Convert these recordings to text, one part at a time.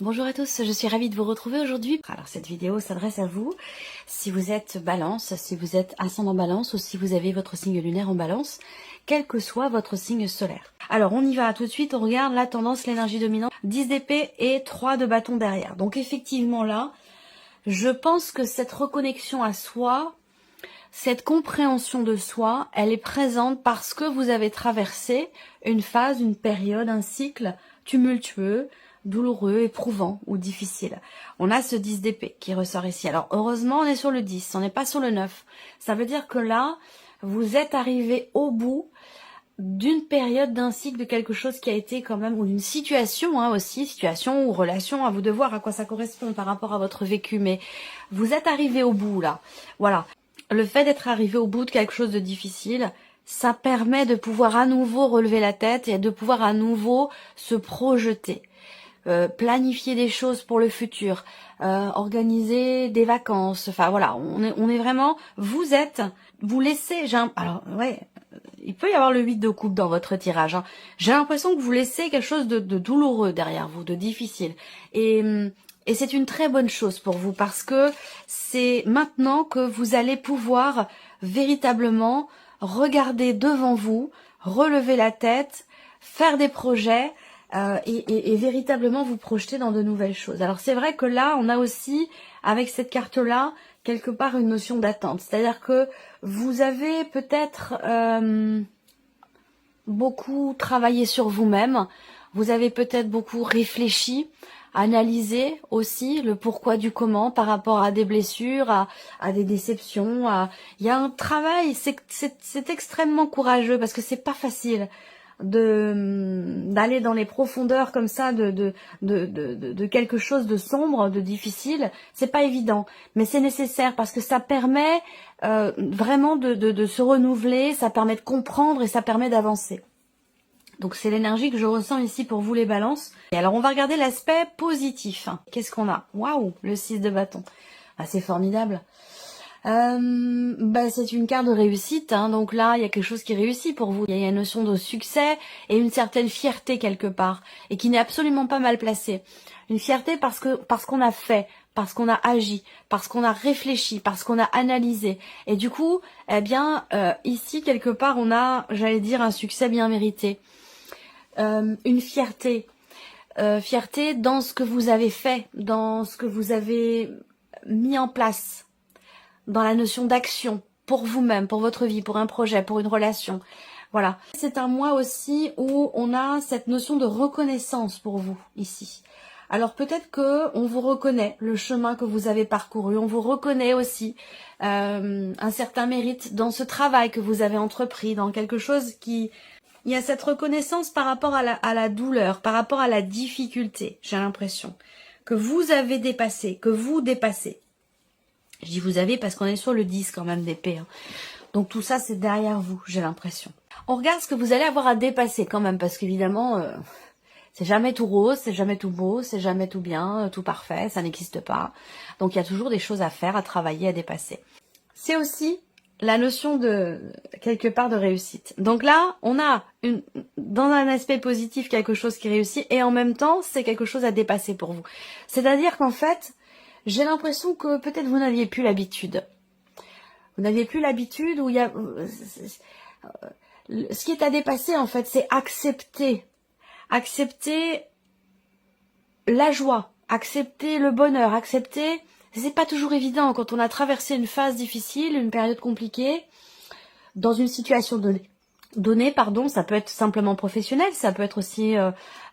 Bonjour à tous, je suis ravie de vous retrouver aujourd'hui. Alors cette vidéo s'adresse à vous si vous êtes balance, si vous êtes ascendant balance ou si vous avez votre signe lunaire en balance, quel que soit votre signe solaire. Alors on y va tout de suite, on regarde la tendance, l'énergie dominante, 10 d'épée et 3 de bâton derrière. Donc effectivement là, je pense que cette reconnexion à soi, cette compréhension de soi, elle est présente parce que vous avez traversé une phase, une période, un cycle tumultueux, douloureux, éprouvant ou difficile. On a ce 10 d'épée qui ressort ici. Alors heureusement, on est sur le 10, on n'est pas sur le 9. Ça veut dire que là, vous êtes arrivé au bout d'une période, d'un cycle, de quelque chose qui a été quand même, ou d'une situation aussi, situation ou relation, à vous de voir à quoi ça correspond par rapport à votre vécu, mais vous êtes arrivé au bout là. Voilà. Le fait d'être arrivé au bout de quelque chose de difficile, ça permet de pouvoir à nouveau relever la tête et de pouvoir à nouveau se projeter. Planifier des choses pour le futur, organiser des vacances, enfin voilà, on est vraiment, vous laissez, alors ouais, il peut y avoir le 8 de coupe dans votre tirage, hein. J'ai l'impression que vous laissez quelque chose de douloureux derrière vous, de difficile, et c'est une très bonne chose pour vous parce que c'est maintenant que vous allez pouvoir véritablement regarder devant vous, relever la tête, faire des projets, et véritablement vous projeter dans de nouvelles choses. Alors c'est vrai que là, on a aussi, avec cette carte-là, quelque part une notion d'attente. C'est-à-dire que vous avez peut-être beaucoup travaillé sur vous-même, vous avez peut-être beaucoup réfléchi, analysé aussi le pourquoi du comment par rapport à des blessures, à des déceptions. Il y a un travail, c'est extrêmement courageux parce que c'est pas facile d'aller dans les profondeurs comme ça de quelque chose de sombre, de difficile. C'est pas évident, mais c'est nécessaire parce que ça permet vraiment de se renouveler, ça permet de comprendre et ça permet d'avancer. Donc c'est l'énergie que je ressens ici pour vous les balances. Et alors on va regarder l'aspect positif. Qu'est-ce qu'on a? Waouh, le 6 de bâton. Ah, c'est formidable. C'est une carte de réussite, hein, donc là il y a quelque chose qui réussit pour vous. Il y a une notion de succès et une certaine fierté quelque part, et qui n'est absolument pas mal placée. Une fierté parce qu'on a fait, parce qu'on a agi, parce qu'on a réfléchi, parce qu'on a analysé. Et du coup, ici quelque part on a, j'allais dire, un succès bien mérité. Une fierté. Fierté dans ce que vous avez fait, dans ce que vous avez mis en place, dans la notion d'action pour vous-même, pour votre vie, pour un projet, pour une relation. Voilà. C'est un mois aussi où on a cette notion de reconnaissance pour vous ici. Alors peut-être que on vous reconnaît le chemin que vous avez parcouru, on vous reconnaît aussi un certain mérite dans ce travail que vous avez entrepris, dans quelque chose qui... Il y a cette reconnaissance par rapport à la douleur, par rapport à la difficulté, j'ai l'impression, que vous avez dépassé, que vous dépassez. Je dis vous avez parce qu'on est sur le 10 quand même d'épée. Hein. Donc tout ça, c'est derrière vous, j'ai l'impression. On regarde ce que vous allez avoir à dépasser quand même, parce qu'évidemment, c'est jamais tout rose, c'est jamais tout beau, c'est jamais tout bien, tout parfait, ça n'existe pas. Donc il y a toujours des choses à faire, à travailler, à dépasser. C'est aussi la notion de, quelque part, de réussite. Donc là, on a dans un aspect positif quelque chose qui réussit, et en même temps, c'est quelque chose à dépasser pour vous. C'est-à-dire qu'en fait, j'ai l'impression que peut-être vous n'aviez plus l'habitude. Vous n'aviez plus l'habitude où il y a... Ce qui est à dépasser, en fait, c'est accepter. Accepter la joie, accepter le bonheur, accepter... C'est pas toujours évident quand on a traversé une phase difficile, une période compliquée, dans une situation donnée, ça peut être simplement professionnel, ça peut être aussi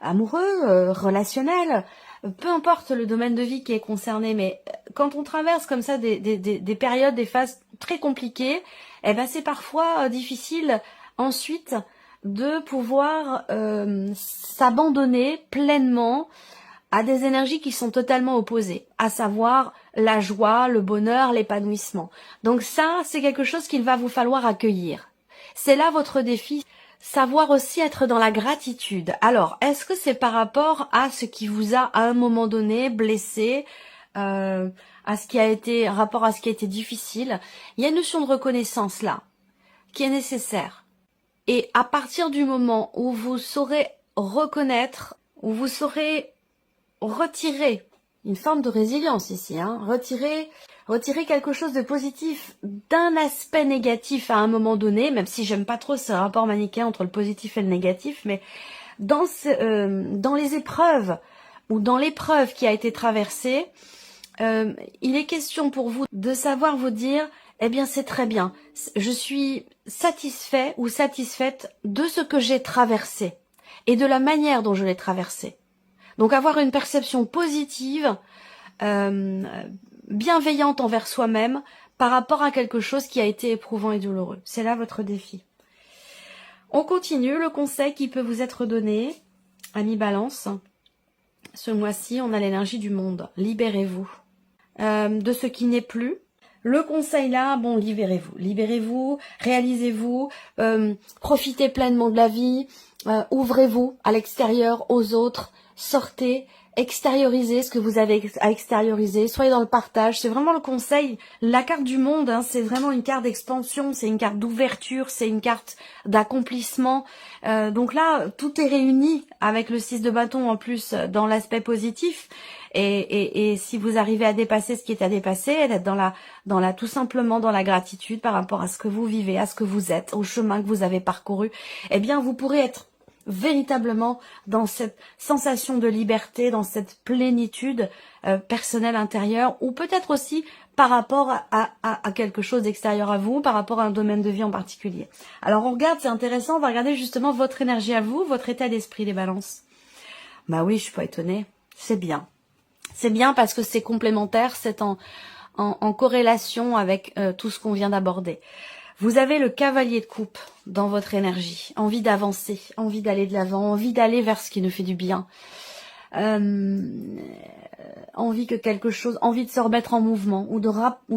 amoureux, relationnel, peu importe le domaine de vie qui est concerné, mais quand on traverse comme ça des périodes, des phases très compliquées, c'est parfois difficile ensuite de pouvoir s'abandonner pleinement à des énergies qui sont totalement opposées, à savoir la joie, le bonheur, l'épanouissement. Donc ça, c'est quelque chose qu'il va vous falloir accueillir. C'est là votre défi, savoir aussi être dans la gratitude. Alors, est-ce que c'est par rapport à ce qui vous a, à un moment donné, blessé, à ce qui a été, rapport à ce qui a été difficile? Il y a une notion de reconnaissance là, qui est nécessaire. Et à partir du moment où vous saurez reconnaître, où vous saurez retirer une forme de résilience ici, hein, retirer quelque chose de positif d'un aspect négatif à un moment donné, même si j'aime pas trop ce rapport manichéen entre le positif et le négatif, mais dans les épreuves ou dans l'épreuve qui a été traversée, il est question pour vous de savoir vous dire, eh bien c'est très bien, je suis satisfait ou satisfaite de ce que j'ai traversé et de la manière dont je l'ai traversé. Donc avoir une perception positive, bienveillante envers soi-même par rapport à quelque chose qui a été éprouvant et douloureux. C'est là votre défi. On continue, le conseil qui peut vous être donné, Ami Balance. Ce mois-ci, on a l'énergie du monde. Libérez-vous de ce qui n'est plus. Le conseil là, bon, libérez-vous, réalisez-vous, profitez pleinement de la vie, ouvrez-vous à l'extérieur, aux autres, sortez, extériorisez ce que vous avez à extérioriser, soyez dans le partage, c'est vraiment le conseil. La carte du monde, hein, c'est vraiment une carte d'expansion, c'est une carte d'ouverture, c'est une carte d'accomplissement. Donc là, tout est réuni avec le 6 de bâton en plus dans l'aspect positif. Et si vous arrivez à dépasser ce qui est à dépasser, d'être tout simplement dans la gratitude par rapport à ce que vous vivez, à ce que vous êtes, au chemin que vous avez parcouru, eh bien vous pourrez être véritablement dans cette sensation de liberté, dans cette plénitude personnelle intérieure, ou peut-être aussi par rapport à quelque chose d'extérieur à vous, par rapport à un domaine de vie en particulier. Alors on regarde, c'est intéressant, on va regarder justement votre énergie à vous, votre état d'esprit, les balances. Bah oui, je suis pas étonnée, c'est bien. C'est bien parce que c'est complémentaire, c'est en corrélation avec tout ce qu'on vient d'aborder. Vous avez le cavalier de coupe dans votre énergie, envie d'avancer, envie d'aller de l'avant, envie d'aller vers ce qui nous fait du bien, envie que quelque chose, envie de se remettre en mouvement ou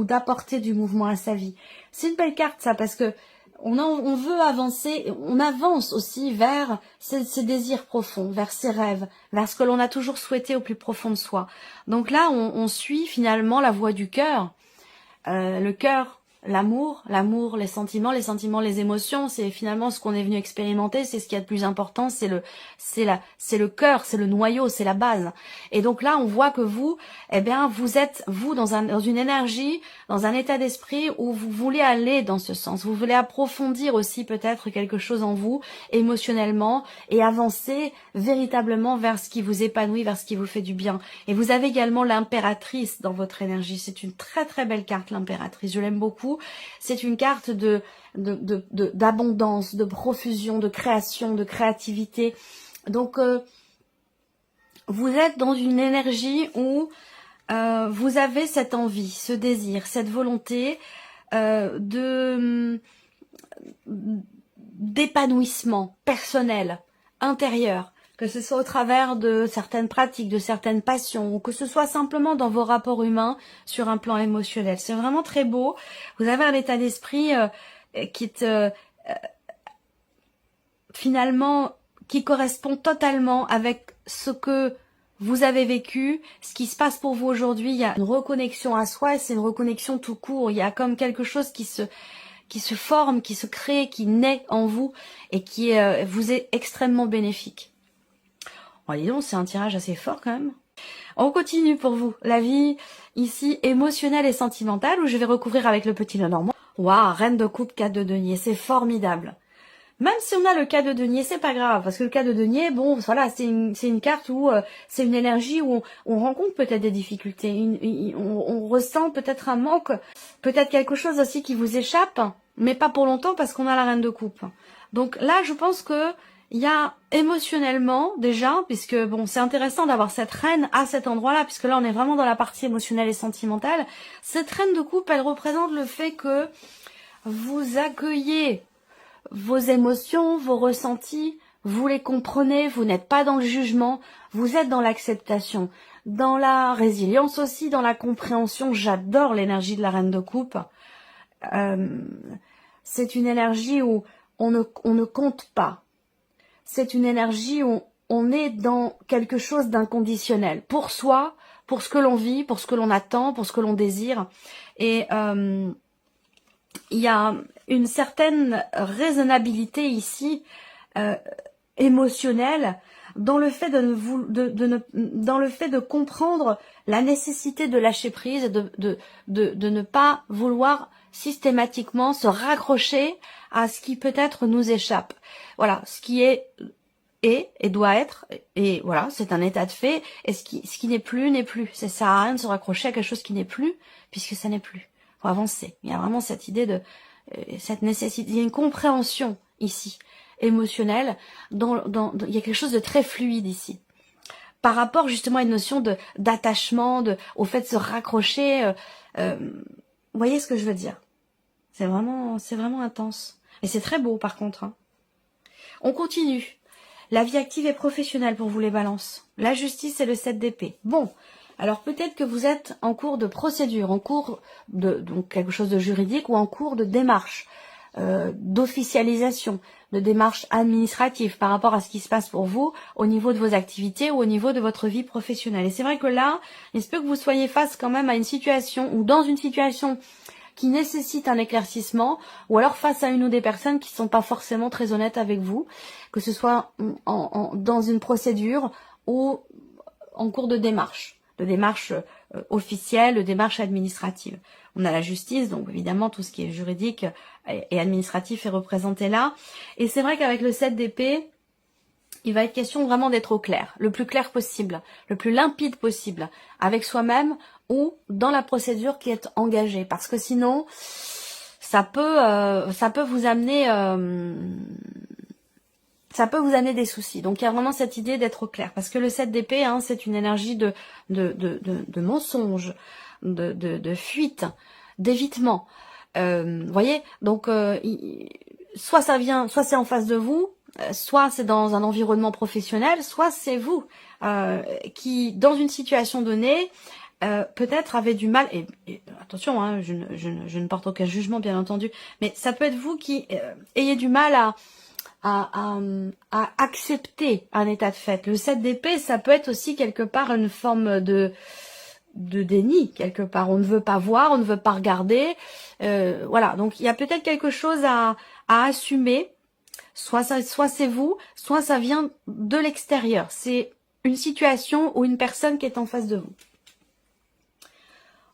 d'apporter du mouvement à sa vie. C'est une belle carte ça parce que on veut avancer, on avance aussi vers ses désirs profonds, vers ses rêves, vers ce que l'on a toujours souhaité au plus profond de soi. Donc là, on suit finalement la voie du cœur. Le cœur, l'amour, les sentiments, les émotions, c'est finalement ce qu'on est venu expérimenter, c'est ce qu'il y a de plus important, c'est le cœur, c'est le noyau, c'est la base. Et donc là, on voit que vous, eh bien, vous êtes, vous, dans une énergie, dans un état d'esprit où vous voulez aller dans ce sens. Vous voulez approfondir aussi peut-être quelque chose en vous, émotionnellement, et avancer véritablement vers ce qui vous épanouit, vers ce qui vous fait du bien. Et vous avez également l'impératrice dans votre énergie. C'est une très très belle carte, l'impératrice. Je l'aime beaucoup. C'est une carte d'abondance, de profusion, de création, de créativité. Donc, vous êtes dans une énergie où vous avez cette envie, ce désir, cette volonté d'épanouissement personnel, intérieur, que ce soit au travers de certaines pratiques, de certaines passions, ou que ce soit simplement dans vos rapports humains sur un plan émotionnel. C'est vraiment très beau. Vous avez un état d'esprit qui est finalement qui correspond totalement avec ce que vous avez vécu, ce qui se passe pour vous aujourd'hui. Il y a une reconnexion à soi et c'est une reconnexion tout court. Il y a comme quelque chose qui se forme, qui se crée, qui naît en vous et qui vous est extrêmement bénéfique. Oh, dis donc, c'est un tirage assez fort quand même. On continue pour vous. La vie ici émotionnelle et sentimentale où je vais recouvrir avec le petit Lenormand. Waouh, reine de coupe, 4 de denier, c'est formidable. Même si on a le cas de denier, c'est pas grave, parce que le cas de denier, bon, voilà, c'est une carte où c'est une énergie où on rencontre peut-être des difficultés, on ressent peut-être un manque, peut-être quelque chose aussi qui vous échappe, mais pas pour longtemps parce qu'on a la reine de coupe. Donc là, je pense que il y a émotionnellement déjà, puisque bon, c'est intéressant d'avoir cette reine à cet endroit-là, puisque là, on est vraiment dans la partie émotionnelle et sentimentale. Cette reine de coupe, elle représente le fait que vous accueillez vos émotions, vos ressentis, vous les comprenez, vous n'êtes pas dans le jugement, vous êtes dans l'acceptation, dans la résilience aussi, dans la compréhension. J'adore l'énergie de la reine de coupe. C'est une énergie où on ne compte pas. C'est une énergie où on est dans quelque chose d'inconditionnel. Pour soi, pour ce que l'on vit, pour ce que l'on attend, pour ce que l'on désire. Et il y a une certaine raisonnabilité ici, émotionnelle, dans le fait dans le fait de comprendre la nécessité de lâcher prise, de ne pas vouloir systématiquement se raccrocher à ce qui peut-être nous échappe. Voilà, ce qui est et doit être, et voilà, c'est un état de fait, et ce qui n'est plus, n'est plus. Ça sert à rien de se raccrocher à quelque chose qui n'est plus, puisque ça n'est plus. Faut avancer. Il y a vraiment cette idée de, cette nécessité, il y a une compréhension ici, émotionnelle, il y a quelque chose de très fluide ici. Par rapport justement à une notion d'attachement, au fait de se raccrocher, vous voyez ce que je veux dire? C'est vraiment intense. Et c'est très beau par contre. Hein. On continue. La vie active et professionnelle pour vous les balances. La justice et le 7 d'épée. Bon, alors peut-être que vous êtes en cours de procédure, en cours de donc quelque chose de juridique ou en cours de démarche, d'officialisation, de démarche administrative par rapport à ce qui se passe pour vous au niveau de vos activités ou au niveau de votre vie professionnelle. Et c'est vrai que là, il se peut que vous soyez face quand même à une situation ou dans une situation qui nécessite un éclaircissement, ou alors face à une ou des personnes qui ne sont pas forcément très honnêtes avec vous, que ce soit dans une procédure ou en cours de démarche officielle, de démarche administrative. On a la justice, donc évidemment tout ce qui est juridique et administratif est représenté là. Et c'est vrai qu'avec le 7 d'épée, il va être question vraiment d'être au clair, le plus clair possible, le plus limpide possible, avec soi-même ou dans la procédure qui est engagée. Parce que sinon, ça peut vous amener des soucis. Donc il y a vraiment cette idée d'être au clair. Parce que le 7 d'épée, hein, c'est une énergie de mensonge, de fuite, d'évitement. Voyez, donc soit ça vient, soit c'est en face de vous, soit c'est dans un environnement professionnel, soit c'est vous qui, dans une situation donnée, peut-être avez du mal, et attention, hein, je ne porte aucun jugement bien entendu, mais ça peut être vous qui ayez du mal à accepter un état de fait. Le 7 d'épée, ça peut être aussi quelque part une forme de déni, quelque part. On ne veut pas voir, on ne veut pas regarder. Voilà, donc il y a peut-être quelque chose à assumer. Soit c'est vous, soit ça vient de l'extérieur. C'est une situation ou une personne qui est en face de vous.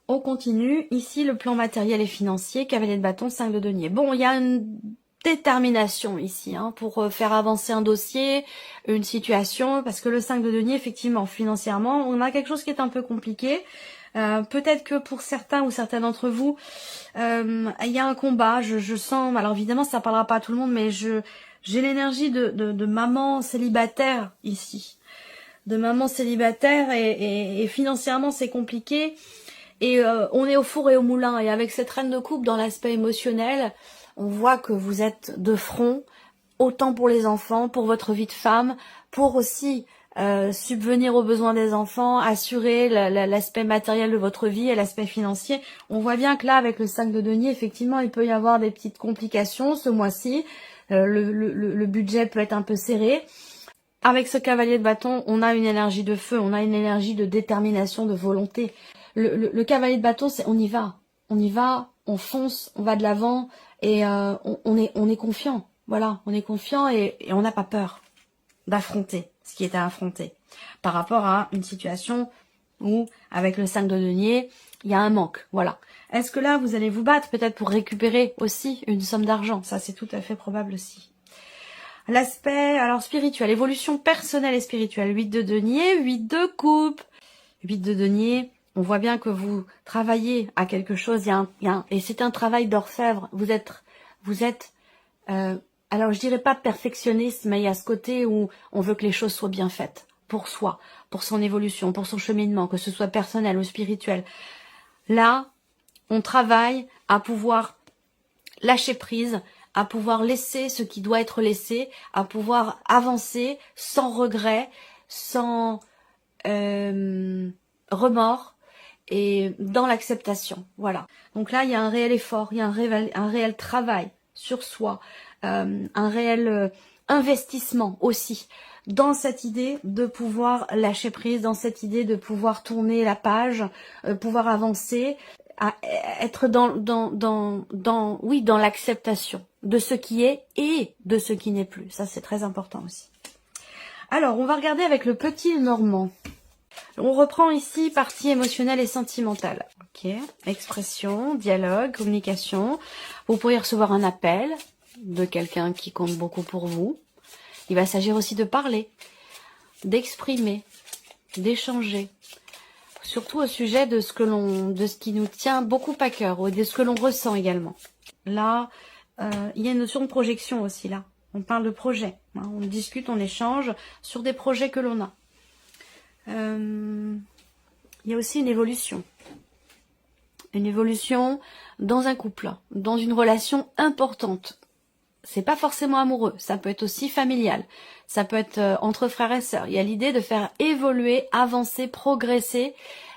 On continue. Ici, le plan matériel et financier, cavalier de bâton, 5 de denier. Bon, il y a une détermination ici hein, pour faire avancer un dossier, une situation, parce que le 5 de denier, effectivement, financièrement, on a quelque chose qui est un peu compliqué. Peut-être que pour certains ou certains d'entre vous, il y a un combat, je sens, alors évidemment ça parlera pas à tout le monde, mais j'ai l'énergie de maman célibataire ici. De maman célibataire et financièrement c'est compliqué. Et on est au four et au moulin. Et avec cette reine de coupe dans l'aspect émotionnel, on voit que vous êtes de front, autant pour les enfants, pour votre vie de femme, pour aussi subvenir aux besoins des enfants, assurer l'aspect matériel de votre vie et l'aspect financier. On voit bien que là, avec le 5 de denier, effectivement, il peut y avoir des petites complications ce mois-ci. Le budget peut être un peu serré. Avec ce cavalier de bâton, on a une énergie de feu, on a une énergie de détermination, de volonté. Le cavalier de bâton, c'est on y va, on fonce, on va de l'avant et on est confiant. Voilà, on est confiant et on n'a pas peur d'affronter ce qui est à affronter par rapport à une situation où, avec le 5 de denier, il y a un manque. Voilà. Est-ce que là, vous allez vous battre peut-être pour récupérer aussi une somme d'argent? Ça, c'est tout à fait probable aussi. L'aspect, alors spirituel, évolution personnelle et spirituelle. 8 de denier, 8 de coupe. 8 de denier, on voit bien que vous travaillez à quelque chose, et c'est un travail d'orfèvre. Vous êtes alors je dirais pas perfectionniste, mais il y a ce côté où on veut que les choses soient bien faites. Pour soi, pour son évolution, pour son cheminement, que ce soit personnel ou spirituel. Là, on travaille à pouvoir lâcher prise, à pouvoir laisser ce qui doit être laissé, à pouvoir avancer sans regret, sans remords et dans l'acceptation. Voilà. Donc là, il y a un réel effort, il y a un réel travail sur soi, un réel investissement aussi dans cette idée de pouvoir lâcher prise, dans cette idée de pouvoir tourner la page, pouvoir avancer, à être dans l'acceptation de ce qui est et de ce qui n'est plus. Ça, c'est très important aussi. Alors, on va regarder avec le petit Normand. On reprend ici partie émotionnelle et sentimentale. Ok, expression, dialogue, communication. Vous pourriez recevoir un appel de quelqu'un qui compte beaucoup pour vous. Il va s'agir aussi de parler, d'exprimer, d'échanger. Surtout au sujet de ce qui nous tient beaucoup à cœur, ou de ce que l'on ressent également. Là, il y a une notion de projection aussi là. On parle de projet, hein, on discute, on échange sur des projets que l'on a. Il y a aussi une évolution dans un couple, dans une relation importante. C'est pas forcément amoureux, ça peut être aussi familial, ça peut être entre frères et sœurs. Il y a l'idée de faire évoluer, avancer, progresser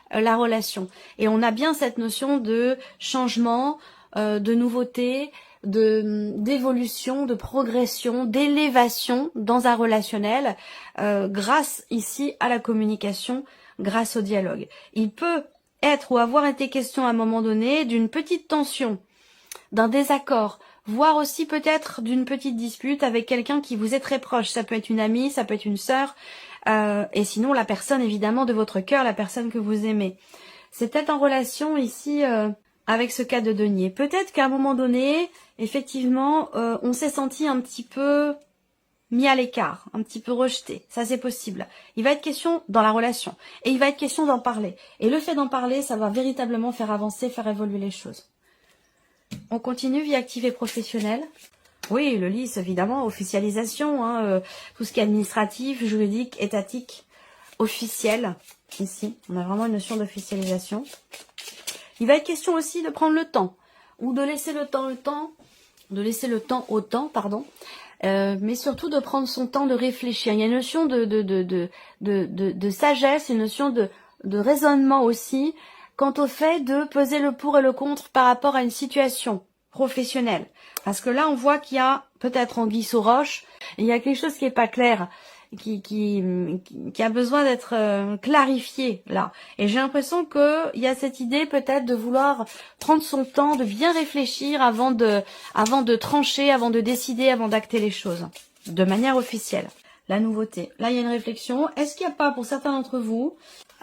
la relation. Et on a bien cette notion de changement, de nouveauté, d'évolution, de progression, d'élévation dans un relationnel, grâce ici à la communication, grâce au dialogue. Il peut être ou avoir été question à un moment donné d'une petite tension, d'un désaccord, voire aussi peut-être d'une petite dispute avec quelqu'un qui vous est très proche. Ça peut être une amie, ça peut être une sœur, et sinon la personne évidemment de votre cœur, la personne que vous aimez. C'est peut-être en relation ici avec ce cas de denier. Peut-être qu'à un moment donné, effectivement, on s'est senti un petit peu mis à l'écart, un petit peu rejeté. Ça, c'est possible. Il va être question dans la relation. Et il va être question d'en parler. Et le fait d'en parler, ça va véritablement faire avancer, faire évoluer les choses. On continue, vie active et professionnelle. Oui, le LIS, évidemment, officialisation, hein, tout ce qui est administratif, juridique, étatique, officiel. Ici, on a vraiment une notion d'officialisation. Il va être question aussi de prendre le temps, ou de laisser le temps au temps, pardon, mais surtout de prendre son temps de réfléchir. Il y a une notion de sagesse, une notion de raisonnement aussi, quant au fait de peser le pour et le contre par rapport à une situation professionnelle. Parce que là, on voit qu'il y a peut-être anguille sous roche, il y a quelque chose qui est pas clair, qui a besoin d'être clarifié là. Et j'ai l'impression qu'il y a cette idée peut-être de vouloir prendre son temps, de bien réfléchir avant de trancher, avant de décider, avant d'acter les choses, de manière officielle. La nouveauté. Là, il y a une réflexion. Est-ce qu'il n'y a pas, pour certains d'entre vous,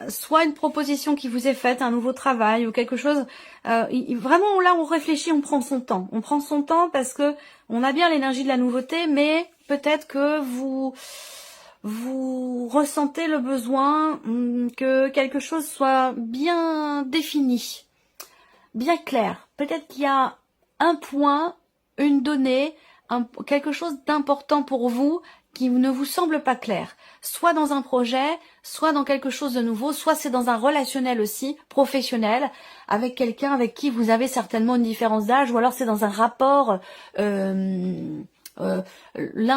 soit une proposition qui vous est faite, un nouveau travail ou quelque chose, vraiment là on réfléchit, on prend son temps. On prend son temps parce que on a bien l'énergie de la nouveauté, mais peut-être que vous ressentez le besoin que quelque chose soit bien défini, bien clair. Peut-être qu'il y a un point, une donnée, quelque chose d'important pour vous qui ne vous semble pas clair, soit dans un projet, soit dans quelque chose de nouveau, soit c'est dans un relationnel aussi, professionnel, avec quelqu'un avec qui vous avez certainement une différence d'âge, ou alors c'est dans un rapport, l'un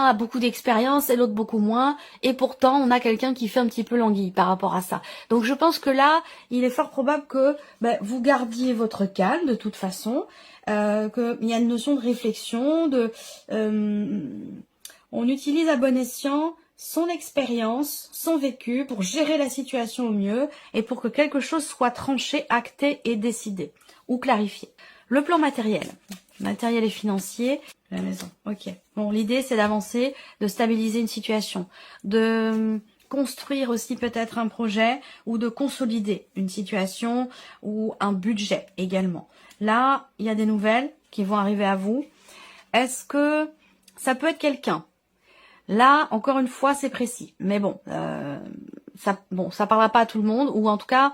a beaucoup d'expérience et l'autre beaucoup moins, et pourtant on a quelqu'un qui fait un petit peu l'anguille par rapport à ça. Donc je pense que là, il est fort probable que vous gardiez votre calme de toute façon, qu'il y a une notion de réflexion, on utilise à bon escient son expérience, son vécu pour gérer la situation au mieux et pour que quelque chose soit tranché, acté et décidé ou clarifié. Le plan matériel et financier, la maison. Ok. Bon, l'idée c'est d'avancer, de stabiliser une situation, de construire aussi peut-être un projet ou de consolider une situation ou un budget également. Là, il y a des nouvelles qui vont arriver à vous. Est-ce que ça peut être quelqu'un? Là, encore une fois, c'est précis. Mais bon, ça parlera pas à tout le monde, ou en tout cas,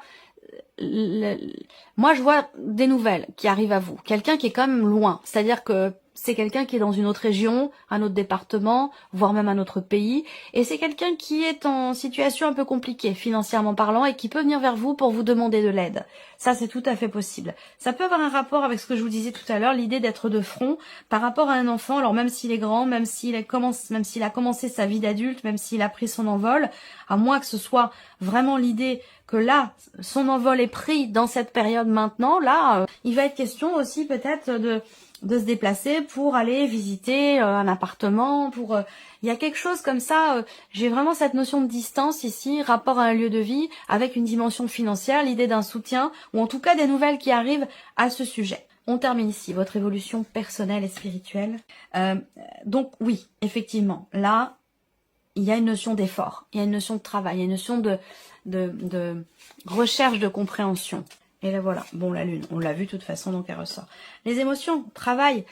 moi je vois des nouvelles qui arrivent à vous. Quelqu'un qui est quand même loin, c'est-à-dire que c'est quelqu'un qui est dans une autre région, un autre département, voire même un autre pays, et c'est quelqu'un qui est en situation un peu compliquée, financièrement parlant, et qui peut venir vers vous pour vous demander de l'aide. Ça, c'est tout à fait possible. Ça peut avoir un rapport avec ce que je vous disais tout à l'heure, l'idée d'être de front par rapport à un enfant, alors même s'il est grand, même s'il a commencé sa vie d'adulte, même s'il a pris son envol, à moins que ce soit vraiment l'idée que là, son envol est pris dans cette période maintenant, là, il va être question aussi peut-être de se déplacer pour aller visiter un appartement, il y a quelque chose comme ça, j'ai vraiment cette notion de distance ici, rapport à un lieu de vie, avec une dimension financière, l'idée d'un soutien, ou en tout cas des nouvelles qui arrivent à ce sujet. On termine ici, votre évolution personnelle et spirituelle. Donc oui, effectivement, là, il y a une notion d'effort, il y a une notion de travail, il y a une notion de recherche de compréhension. Et là voilà, bon la lune, on l'a vu de toute façon, donc elle ressort. Les émotions, travail.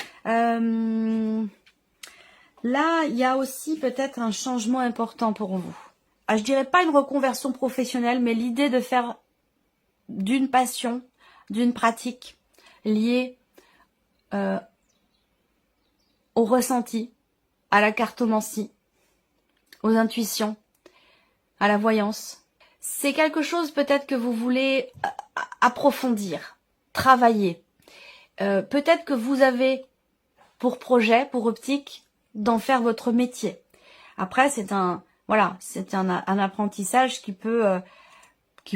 Là, il y a aussi peut-être un changement important pour vous. Ah, je dirais pas une reconversion professionnelle, mais l'idée de faire d'une passion, d'une pratique liée au ressenti, à la cartomancie, aux intuitions, à la voyance. C'est quelque chose peut-être que vous voulez approfondir, travailler. Peut-être que vous avez pour projet, pour optique, d'en faire votre métier. Après, c'est un apprentissage qui peut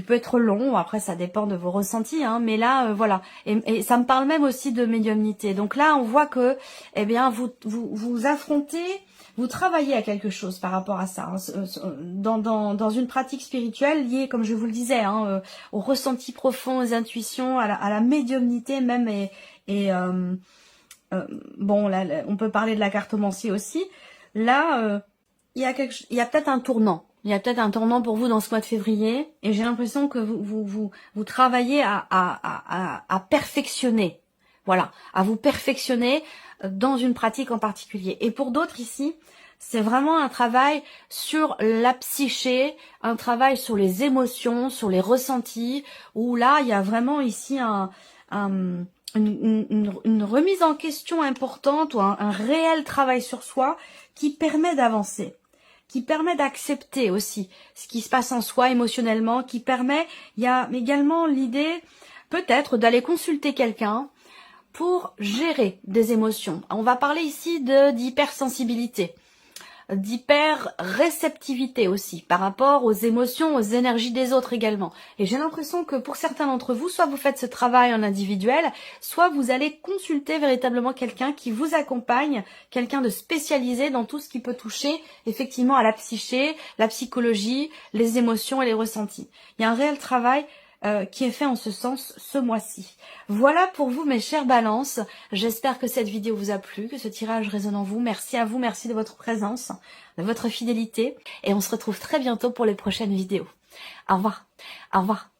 être long. Après, ça dépend de vos ressentis, hein, mais là, voilà. Et ça me parle même aussi de médiumnité. Donc là, on voit que, eh bien, vous affrontez, vous travaillez à quelque chose par rapport à ça, hein, dans une pratique spirituelle liée, comme je vous le disais, hein, aux ressentis profonds, aux intuitions, à la médiumnité même, bon, là, on peut parler de la cartomancie aussi. Là, il y a peut-être un tournant. Il y a peut-être un tournant pour vous dans ce mois de février. Et j'ai l'impression que vous travaillez à perfectionner. Voilà, à vous perfectionner dans une pratique en particulier. Et pour d'autres ici, c'est vraiment un travail sur la psyché, un travail sur les émotions, sur les ressentis, où là, il y a vraiment ici une remise en question importante ou un réel travail sur soi qui permet d'avancer, qui permet d'accepter aussi ce qui se passe en soi émotionnellement, qui permet, il y a également l'idée peut-être d'aller consulter quelqu'un pour gérer des émotions. On va parler ici d'hypersensibilité, d'hyper-réceptivité aussi, par rapport aux émotions, aux énergies des autres également. Et j'ai l'impression que pour certains d'entre vous, soit vous faites ce travail en individuel, soit vous allez consulter véritablement quelqu'un qui vous accompagne, quelqu'un de spécialisé dans tout ce qui peut toucher effectivement à la psyché, la psychologie, les émotions et les ressentis. Il y a un réel travail qui est fait en ce sens ce mois-ci. Voilà pour vous mes chères balances. J'espère que cette vidéo vous a plu, que ce tirage résonne en vous. Merci à vous, merci de votre présence, de votre fidélité. Et on se retrouve très bientôt pour les prochaines vidéos. Au revoir. Au revoir.